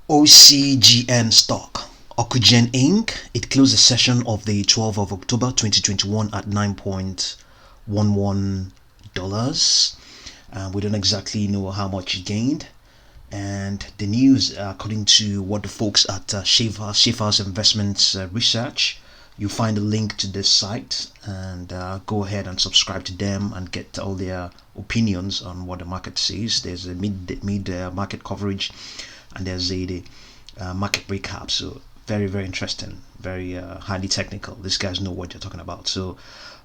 OCGN stock, Ocugen Inc. It closed the session of the 12th of October 2021 at $9.11. We don't exactly know how much it gained. And the news, according to what the folks at Schaefer's Investments Research, you find a link to this site and go ahead and subscribe to them and get all their opinions on what the market says. There's a mid market coverage, and there's a market recap. So very interesting, very highly technical. These guys know what they're talking about. So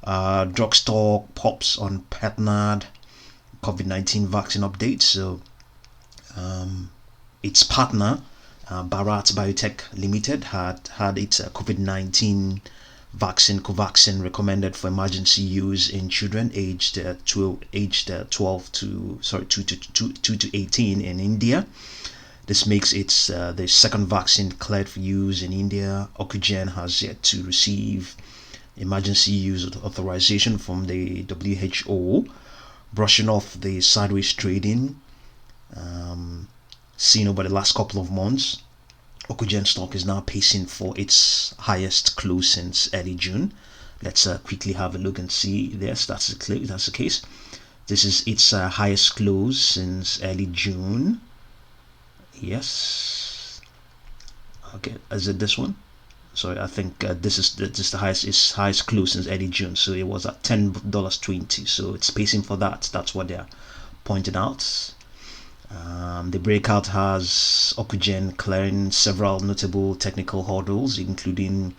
drugstore pops on partnered COVID-19 vaccine updates. So its partner, Bharat Biotech Limited, had its COVID-19 vaccine Covaxin recommended for emergency use in children aged 2 to 18 in India. This makes it the second vaccine declared for use in India. Ocugen has yet to receive emergency use authorization from the WHO, brushing off the sideways trading seen over the last couple of months. Ocugen stock is now pacing for its highest close since early June. Let's quickly have a look and see. Yes, that's the case. This is its highest close since early June. Yes. Okay, is it this one? Sorry, I think this is the highest close since early June. So it was at $10.20. So it's pacing for that. That's what they're pointing out. The breakout has Ocugen clearing several notable technical hurdles, including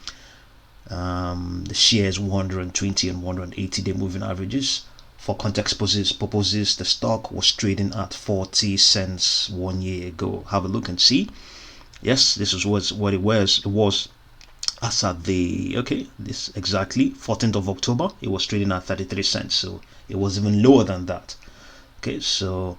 the shares 120 and 180-day moving averages. For context purposes, the stock was trading at 40 cents 1 year ago. Have a look and see. Yes, this is what it was. It was as at this exactly 14th of October. It was trading at 33 cents, so it was even lower than that. Okay, so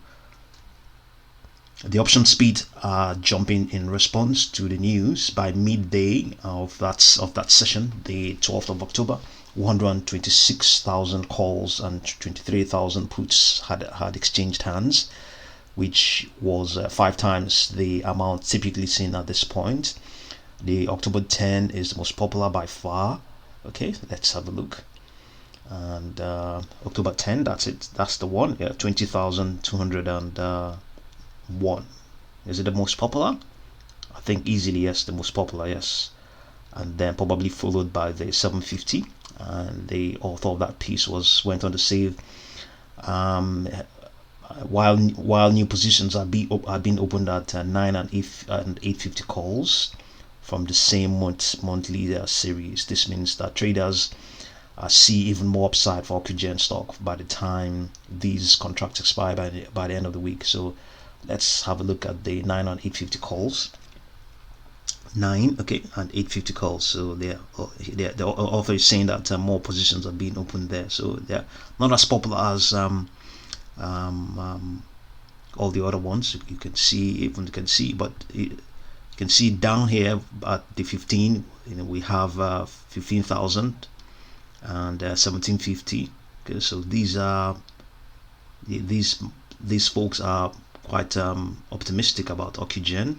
the option speed are jumping in response to the news. By midday of that session, the 12th of October, 126,000 calls and 23,000 puts had exchanged hands, which was 5 times the amount typically seen at this point. The October 10 is the most popular by far. Okay, let's have a look. And October 10, that's it. That's the one. Yeah, 20,201. Is it the most popular? I think easily yes, the most popular, yes. And then probably followed by the 750. And the author of that piece went on to say, while new positions are being opened at 9 and 850 calls from the same monthly series, this means that traders see even more upside for Ocugen stock by the time these contracts expire by the end of the week. So let's have a look at the 9 and 850 calls. 9 and 850 calls. So the author is saying that more positions are being opened there. So they're not as popular as all the other ones. You can see, but you can see down here at the 15. We have 15,000 and 1750. Okay, so these folks are quite optimistic about Ocugen.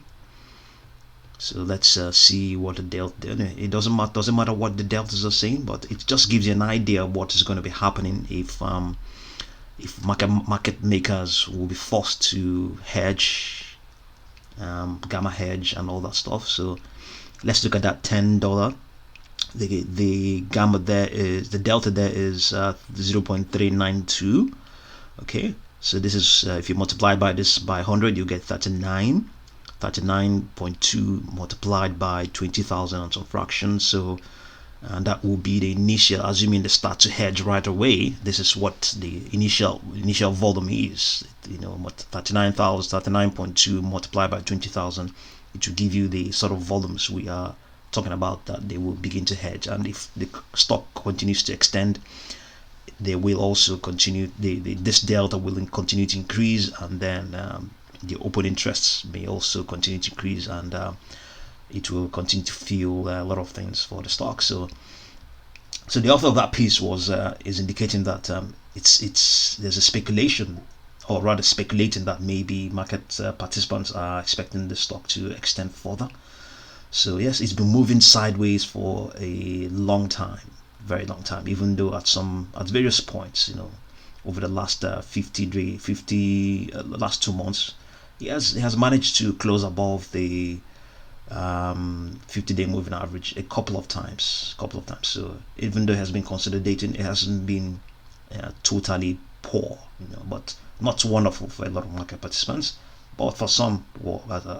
So let's see what the delta. It doesn't matter what the deltas are saying, but it just gives you an idea of what is going to be happening if market makers will be forced to hedge, gamma hedge, and all that stuff. So let's look at that $10. The gamma there is, the delta there is 0.392. Okay, so this is if you multiply by this by 100, you get 39.2 multiplied by 20,000 and some fractions. So that will be the initial, assuming they start to hedge right away. This is what the initial volume is. 39.2 multiplied by 20,000. It will give you the sort of volumes we are talking about that they will begin to hedge. And if the stock continues to extend, they will also continue. This delta will continue to increase, and then the open interests may also continue to increase, and it will continue to fuel a lot of things for the stock. So the author of that piece is indicating that there's a speculation or rather speculating that maybe market participants are expecting the stock to extend further. So yes, it's been moving sideways for a long time, very long time. Even though at various points, over the last 50 last 2 months, it has managed to close above the 50-day moving average a couple of times. So even though it has been consolidating, it hasn't been totally poor, but not wonderful for a lot of market participants. But for some,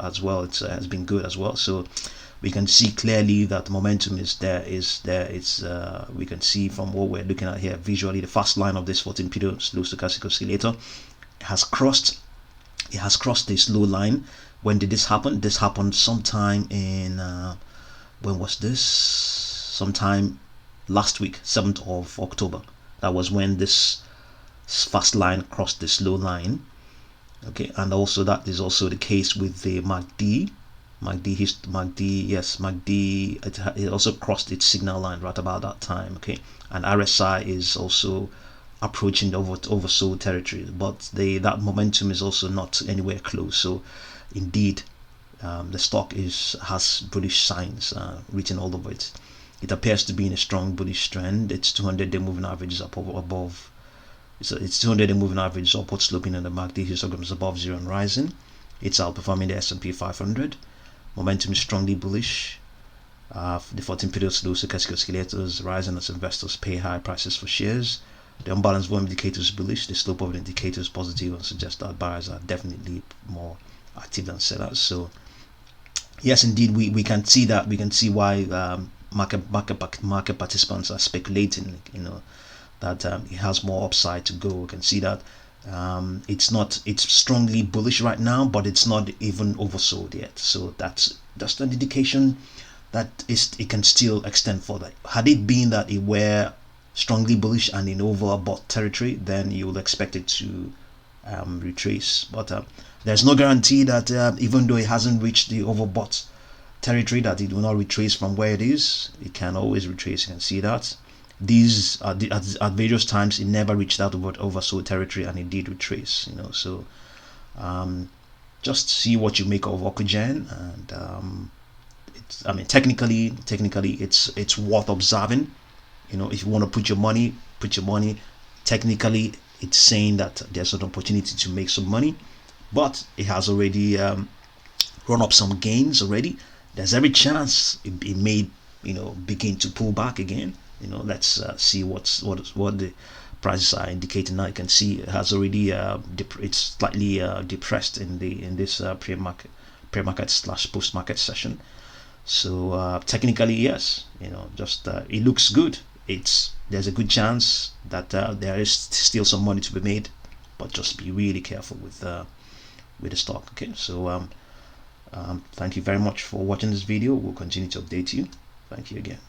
as well, it has been good as well. So we can see clearly that momentum is there. We can see from what we're looking at here visually, the first line of this 14-period slow stochastic oscillator has crossed. It has crossed this low line. When did this happen? This happened sometime in when was this? Sometime last week, 7th of October. That was when this first line crossed this low line. Okay, and also that is also the case with the MACD. It also crossed its signal line right about that time. Okay, and RSI is also approaching the oversold territory, but that momentum is also not anywhere close. So indeed, the stock has bullish signs written all over it. It appears to be in a strong bullish trend. Its 200-day moving average is above. Its 200-day moving average is upward sloping, and the MACD histogram is above zero and rising. It's outperforming the S&P 500. Momentum is strongly bullish. The 14-period slow stochastic oscillator is rising as investors pay high prices for shares. The unbalanced volume indicator is bullish. The slope of the indicator is positive and suggests that buyers are definitely more active than sellers. So yes, indeed, we can see that. We can see why market participants are speculating. That it has more upside to go. We can see that it's strongly bullish right now, but it's not even oversold yet. So that's an indication that it can still extend further. Had it been that it were strongly bullish and in overbought territory, then you will expect it to retrace. But there's no guarantee that even though it hasn't reached the overbought territory, that it will not retrace from where it is. It can always retrace. You can see that. These at various times it never reached out oversold territory, and it did retrace. So just see what you make of Ocugen, and technically it's worth observing. If you want to put your money. Technically, it's saying that there's an opportunity to make some money, but it has already run up some gains already. There's every chance it may begin to pull back again. Let's see what the prices are indicating now. You can see it has already it's slightly depressed in this pre-market / post-market session. So technically, yes, just it looks good. There's a good chance that there is still some money to be made, but just be really careful with the stock. Okay, so thank you very much for watching this video. We'll continue to update you. Thank you again.